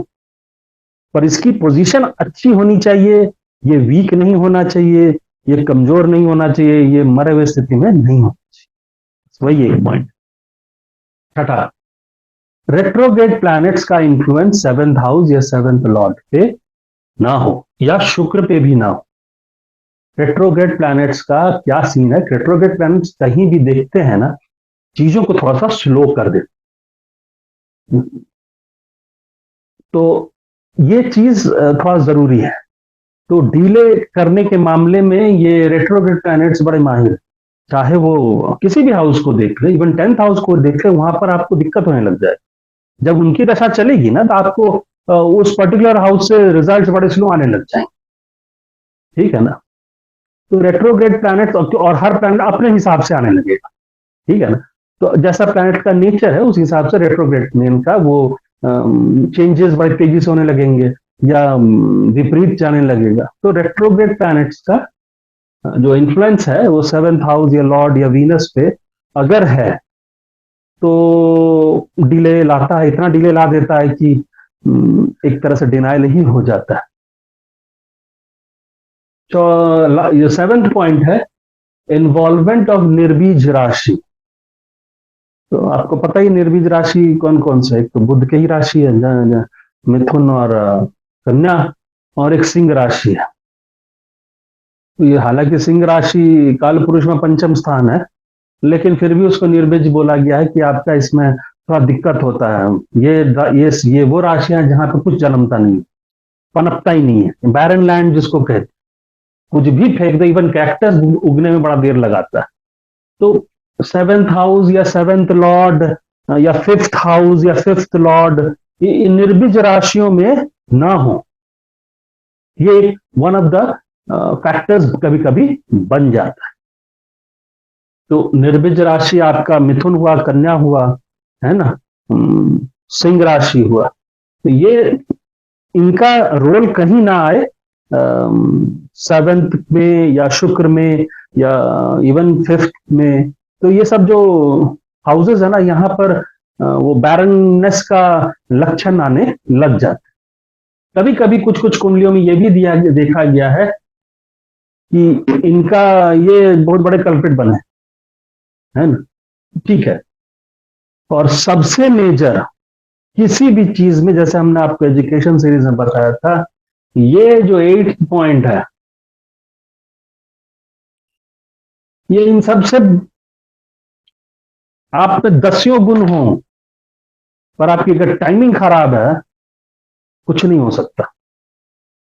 पर इसकी पोजीशन अच्छी होनी चाहिए, ये वीक नहीं होना चाहिए, ये कमजोर नहीं होना चाहिए, ये मरे हुए स्थिति में नहीं होना चाहिए। वही एक पॉइंट। छठा, रेट्रोग्रेड प्लैनेट्स का इन्फ्लुएंस सेवेंथ हाउस या सेवेंथ लॉर्ड पे ना हो, या शुक्र पे भी ना हो। रेट्रोग्रेड प्लैनेट्स का क्या सीन है, रेट्रोग्रेड प्लैनेट्स कहीं भी देखते हैं ना, चीजों को थोड़ा सा स्लो कर देते, तो ये चीज थोड़ा जरूरी है। तो डिले करने के मामले में ये रेट्रोग्रेड प्लैनेट्स बड़े माहिर, चाहे वो किसी भी हाउस को देख ले, इवन 10th हाउस को देख ले, वहां पर आपको दिक्कत होने लग जाए। जब उनकी दशा चलेगी ना, तो आपको उस पर्टिकुलर हाउस से रिजल्ट बड़े स्लो आने लग जाएंगे, ठीक है ना। तो रेट्रोग्रेड प्लैनेट, और हर प्लैनेट अपने हिसाब से आने लगेगा, ठीक है ना। तो जैसा प्लैनेट का नेचर है उस हिसाब से रेट्रोग्रेड में इनका वो चेंजेस बड़ी तेजी से होने लगेंगे या विपरीत जाने लगेगा। तो रेट्रोग्रेड प्लैनेट्स का जो इन्फ्लुएंस है वो सेवेंथ हाउस या लॉर्ड या वीनस पे अगर है तो डिले लाता है, इतना डिले ला देता है कि एक तरह से डिनाइल ही हो जाता है। तो ये सेवेंथ पॉइंट है इन्वॉल्वमेंट ऑफ निर्बीज राशि। तो आपको पता ही निर्बीज राशि कौन कौन से, एक तो बुध की ही राशि है मिथुन और कन्या, और एक सिंह राशि है। तो ये हालांकि सिंह राशि काल पुरुष में पंचम स्थान है, लेकिन फिर भी उसको निर्बीज बोला गया है कि आपका इसमें थोड़ा दिक्कत होता है। ये वो राशियां जहां पे कुछ जन्मता नहीं, पनपता ही नहीं है, बैरन लैंड जिसको कहते, कुछ भी फेंक दे, इवन कैक्टस उगने में बड़ा देर लगाता है। तो सेवेंथ हाउस या सेवेंथ लॉर्ड या फिफ्थ हाउस या फिफ्थ लॉर्ड ये निर्बीज राशियों में ना हो, ये वन ऑफ द फैक्टर्स कभी कभी बन जाता है। तो निर्बीज राशि आपका मिथुन हुआ, कन्या हुआ, है ना, सिंह राशि हुआ, तो ये इनका रोल कहीं ना आए सेवेंथ में या शुक्र में या इवन फिफ्थ में। तो ये सब जो हाउसेस है ना, यहाँ पर वो बैरननेस का लक्षण आने लग जाते। कभी कभी कुछ कुछ कुंडलियों में ये भी देखा गया है कि इनका ये बहुत बड़े कल्प्रिट बने, है ना, ठीक है। और सबसे मेजर किसी भी चीज में, जैसे हमने आपको एजुकेशन सीरीज में बताया था, ये जो 8th पॉइंट है, ये इन सबसे आप पे 10 गुण हो, पर आपकी अगर टाइमिंग खराब है कुछ नहीं हो सकता।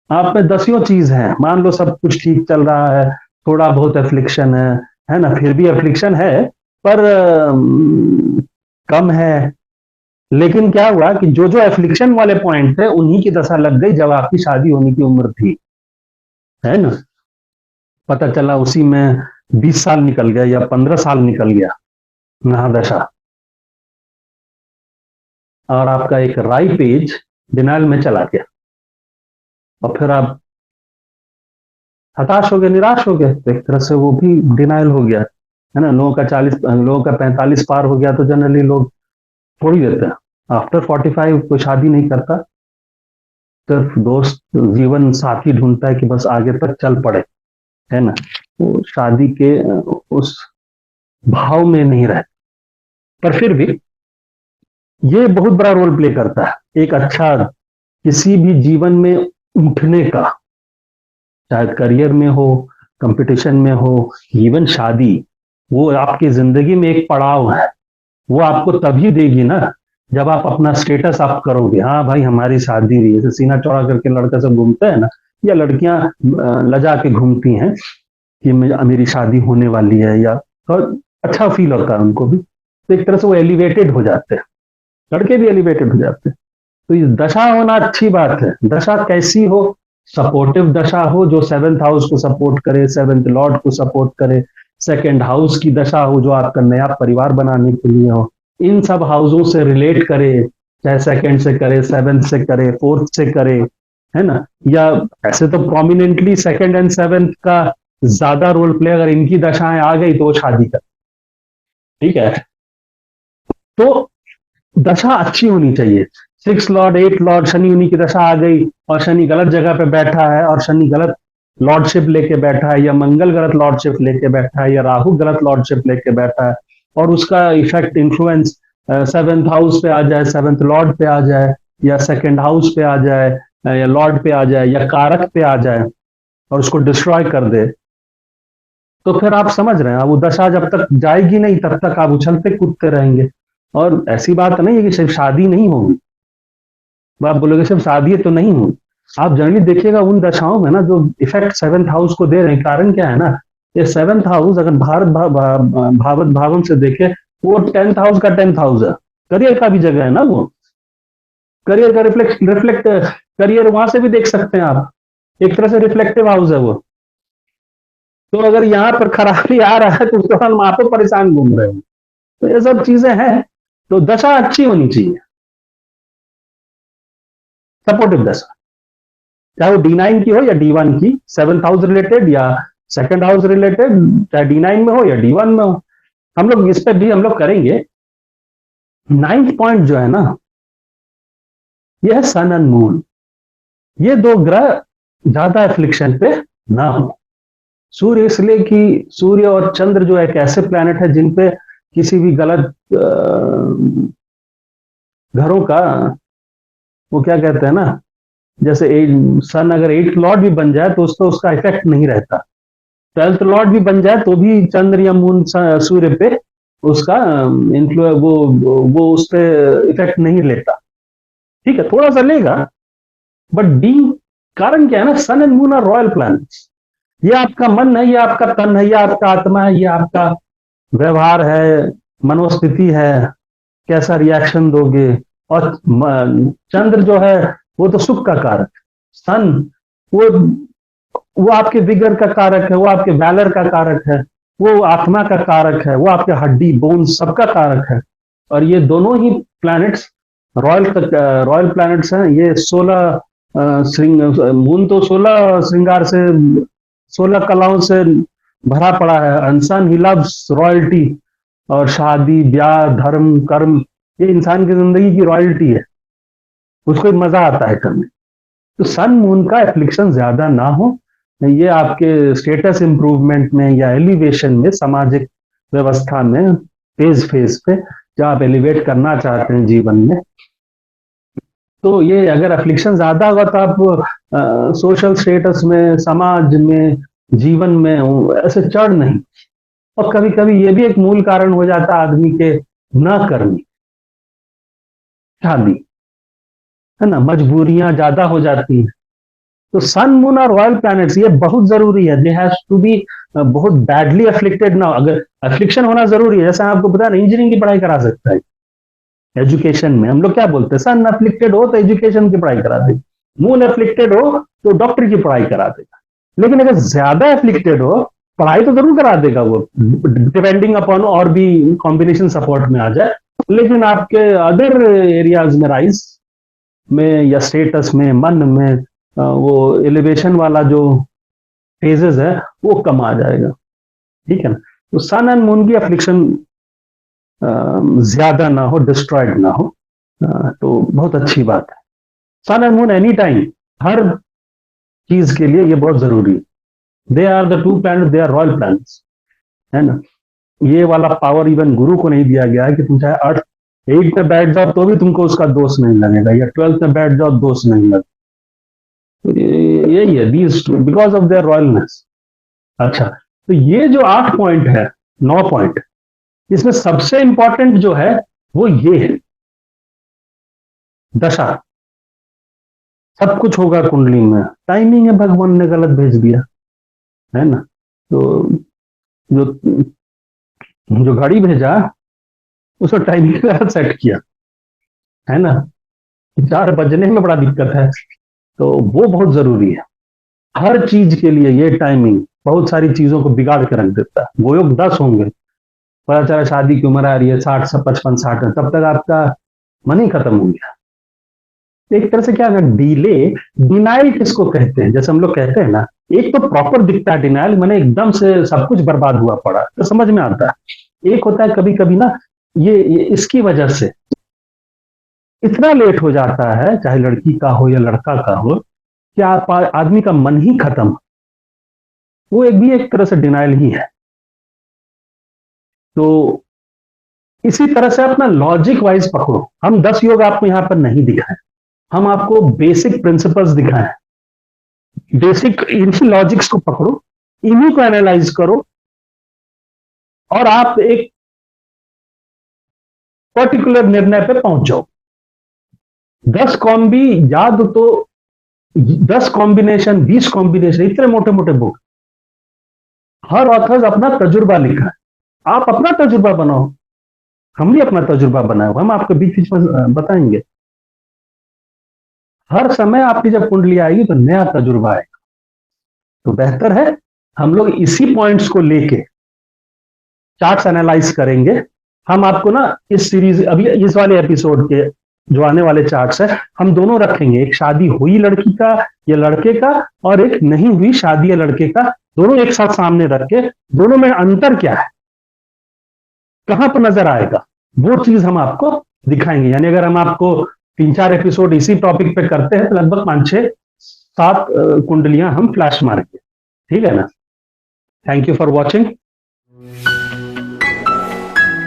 आप में 10 चीज है, मान लो सब कुछ ठीक चल रहा है, थोड़ा बहुत एफ्लिक्शन है ना, फिर भी एफ्लिक्शन है पर कम है, लेकिन क्या हुआ कि जो जो एफ्लिक्शन वाले पॉइंट थे उन्हीं की दशा लग गई जब आपकी शादी होने की उम्र थी, है ना। पता चला उसी में 20 साल निकल गया या 15 साल निकल गया महादशा, और आपका एक राइट एज डिनाइल में चला गया, और फिर आप हताश हो गए, निराश हो गए, तो एक तरह से वो भी डिनाइल हो गया, है ना। लोगों का 40, लोगों का 45 पार हो गया तो जनरली लोग छोड़ ही देते हैं। आफ्टर 45 कोई शादी नहीं करता, सिर्फ दोस्त जीवन साथी ढूंढता है कि बस आगे तक चल पड़े, है ना। वो शादी के उस भाव में नहीं रहते, पर फिर भी ये बहुत बड़ा रोल प्ले करता है एक अच्छा किसी भी जीवन में उठने का, चाहे करियर में हो, कंपटीशन में हो, इवन शादी, वो आपकी जिंदगी में एक पड़ाव है। वो आपको तभी देगी ना जब आप अपना स्टेटस आप करोगे, हाँ भाई हमारी शादी हुई है। जैसे सीना चौड़ा करके लड़का सब घूमते हैं ना, या लड़कियां लजा के घूमती हैं कि मेरी शादी होने वाली है, या तो अच्छा फील होता है उनको भी, तो एक तरह से वो एलिवेटेड हो जाते हैं, लड़के भी एलिवेटेड हो जाते हैं। तो ये दशा होना अच्छी बात है। दशा कैसी हो? सपोर्टिव दशा हो जो सेवेंथ हाउस को सपोर्ट करे, सेवेंथ लॉर्ड को सपोर्ट करे, सेकेंड हाउस की दशा हो जो आपका नया परिवार बनाने के लिए हो, इन सब हाउसों से रिलेट करे, चाहे सेकंड से करे, सेवेंथ से करे, फोर्थ से करे, है ना। या ऐसे तो प्रोमिनेंटली सेकंड एंड सेवेंथ का ज्यादा रोल प्ले, अगर इनकी दशाएं आ गई तो वो शादी कर, ठीक है। तो दशा अच्छी होनी चाहिए। 6 लॉर्ड 8 लॉर्ड शनि उन्हीं की दशा आ गई और शनि गलत जगह पे बैठा है, और शनि गलत लॉर्डशिप लेके बैठा है, या मंगल गलत लॉर्डशिप लेके बैठा है, या राहु गलत लॉर्डशिप लेके बैठा है, और उसका इफेक्ट इन्फ्लुएंस सेवेंथ हाउस पे आ जाए, सेवेंथ लॉर्ड पे आ जाए, या सेकेंड हाउस पे आ जाए, या लॉर्ड पे आ जाए, या कारक पे आ जाए, और उसको डिस्ट्रॉय कर दे, तो फिर आप समझ रहे हैं वो दशा जब तक जाएगी नहीं तब तक आप उछलते कूदते रहेंगे। और ऐसी बात नहीं है कि सिर्फ शादी नहीं होगी, आप बोलोगे सिर्फ शादी है तो नहीं होगी। आप जनरली देखिएगा उन दशाओं में ना जो इफेक्ट सेवेंथ हाउस को दे रहे हैं, कारण क्या है ना, ये सेवेंथ हाउस अगर भावत भावन से देखे, वो 10th हाउस का 10th हाउस है, करियर का भी जगह है ना वो, करियर का रिफ्लेक्ट करियर वहां से भी देख सकते हैं आप, एक तरह से रिफ्लेक्टिव हाउस है वो। तो अगर यहाँ पर खराबी आ रहा है तो वहां पे परेशान घूम रहे हैं, तो ये सब चीजें हैं। तो दशा अच्छी होनी चाहिए, सपोर्टिव दशा, चाहे वो D9 की हो या D1 की, 7th हाउस रिलेटेड या 2nd हाउस रिलेटेड, चाहे D9 में हो या D1 में हो। हम लोग इस पे भी हम लोग करेंगे। 9th पॉइंट जो है ना, ये है सन एंड मून। ये दो ग्रह ज्यादा एफ्लिक्शन पे ना हो। सूर्य इसलिए कि सूर्य और चंद्र जो एक ऐसे प्लैनेट है जिन पे किसी भी गलत घरों का, वो क्या कहते हैं ना, जैसे सन अगर 8th लॉर्ड भी बन जाए तो उस पर उसका इफेक्ट नहीं रहता। 12th लॉर्ड भी बन जाए तो भी चंद्र या मून सूर्य पे उसका इन्फ्लुएंस, वो उस पर इफेक्ट नहीं लेता। ठीक है, थोड़ा सा लेगा, बट डी, कारण क्या है ना, sun and moon are royal planets. ये आपका मन है, ये आपका तन है, ये आपका आत्मा है, ये आपका व्यवहार है, मनोस्थिति है, कैसा रिएक्शन दोगे। और चंद्र जो है वो तो सुख का कारक, सन वो आपके विगर का कारक है, वो आपके वैलर का कारक है, वो आत्मा का कारक है, वो आपके हड्डी बोन सबका कारक है। और ये दोनों ही प्लैनेट्स रॉयल रॉयल प्लैनेट्स हैं। ये 16 मून तो 16 श्रृंगार से, 16 कलाओं से भरा पड़ा है। इंसान ही लव्स रॉयल्टी, और शादी ब्याह धर्म कर्म, ये इंसान की जिंदगी की रॉयल्टी है, उसको मजा आता है करने। तो सन मून का एफ्लिक्शन ज्यादा ना हो, ये आपके स्टेटस इंप्रूवमेंट में या एलिवेशन में, सामाजिक व्यवस्था में, फेज फेज पे जहां आप एलिवेट करना चाहते हैं जीवन में, तो ये अगर एफ्लिक्शन ज्यादा होगा तो आप सोशल स्टेटस में, समाज में, जीवन में ऐसे चढ़ नहीं। और कभी कभी ये भी एक मूल कारण हो जाता है आदमी के न करने, शादी, है ना, मजबूरियां ज्यादा हो जाती हैं। तो सन मून और रॉयल प्लैनेट्स ये बहुत जरूरी है। दे हैव टू बी बहुत बैडली अफ्लिक्टेड ना। अगर अफ्लिक्शन होना जरूरी है, जैसा आपको पता है इंजीनियरिंग की पढ़ाई करा सकता है, एजुकेशन में हम लोग क्या बोलते हैं, सन अफ्लिक्टेड हो तो एजुकेशन की पढ़ाई करा देगा, मून अफ्लिक्टेड हो तो डॉक्टर की पढ़ाई करा देगा। लेकिन अगर ज्यादा अफ्लिक्टेड हो, पढ़ाई तो जरूर करा देगा वो, डिपेंडिंग अपॉन और भी कॉम्बिनेशन सपोर्ट में आ जाए। लेकिन आपके अदर एरियाज में, राइज में या स्टेटस में, मन में, वो एलिवेशन वाला जो फेजेस है वो कम आ जाएगा। ठीक है ना। तो सन एंड मून की अफ्लिक्शन ज्यादा ना हो, डिस्ट्रॉयड ना हो, तो बहुत अच्छी बात है। Sun and moon any time, हर चीज के लिए ये बहुत जरूरी है। They are the two planet, they are royal planets, है ना। ये वाला पावर इवन गुरु को नहीं दिया गया है कि तुम चाहे 8 में बैठ जाओ तो भी तुमको उसका दोष नहीं लगेगा, या 12th में बैठ जाओ दोष नहीं लगेगा। तो यही है, these because of their royalness. अच्छा, तो ये जो 8 पॉइंट है, 9 पॉइंट, इसमें सबसे इंपॉर्टेंट जो है वो ये है दशा। सब कुछ होगा कुंडली में, टाइमिंग है भगवान ने गलत भेज दिया, है ना। तो जो जो घड़ी भेजा उसको टाइमिंग गलत सेट किया, है ना। 4 बजने में बड़ा दिक्कत है, तो वो बहुत जरूरी है। हर चीज के लिए ये टाइमिंग बहुत सारी चीजों को बिगाड़ के रख देता है। वो योग 10 होंगे, पता चला शादी की उम्र आ रही है 60 से 55 60 में, तब तक आपका मन ही खत्म हो गया। एक तरह से क्या है, डिले, डिनाइल किसको कहते हैं, जैसे हम लोग कहते हैं ना, एक तो प्रॉपर दिखता है डिनाइल, मैंने एकदम से सब कुछ बर्बाद हुआ पड़ा तो समझ में आता है। एक होता है कभी कभी ना, ये इसकी वजह से इतना लेट हो जाता है, चाहे लड़की का हो या लड़का का हो, कि आप आदमी का मन ही खत्म, वो एक भी एक तरह से डिनाइल ही है। तो इसी तरह से अपना लॉजिक वाइज पकड़ो। हम 10 योग आपको यहां पर नहीं दिखाए, हम आपको बेसिक प्रिंसिपल्स दिखाएं। बेसिक इन्हीं लॉजिक्स को पकड़ो, इन्हीं को एनालाइज करो, और आप एक पर्टिकुलर निर्णय पे पहुंच जाओ। 10 कॉम्बी याद तो, 10 कॉम्बिनेशन 20 कॉम्बिनेशन, इतने मोटे मोटे बुक, हर ऑथर्स अपना तजुर्बा लिखा है, आप अपना तजुर्बा बनाओ। हम भी अपना तजुर्बा बनाए, हम आपको बीच बीच में बताएंगे। हर समय आपकी जब कुंडली आएगी तो नया तजुर्बा आएगा। तो बेहतर है हम लोग इसी पॉइंट्स को लेके चार्ट्स एनालाइज करेंगे, हम आपको ना इस सीरीज, अभी इस वाले एपिसोड के जो आने वाले चार्ट्स है, हम दोनों रखेंगे, एक शादी हुई लड़की का या लड़के का और एक नहीं हुई शादी या लड़के का, दोनों एक साथ सामने रख के दोनों में अंतर क्या है, कहां पर नजर आएगा, वो चीज हम आपको दिखाएंगे। यानी अगर हम आपको 3-4 एपिसोड इसी टॉपिक पे करते हैं तो लगभग 5-6-7 कुंडलियां हम फ्लैश मारेंगे। ठीक है ना? Thank you for watching.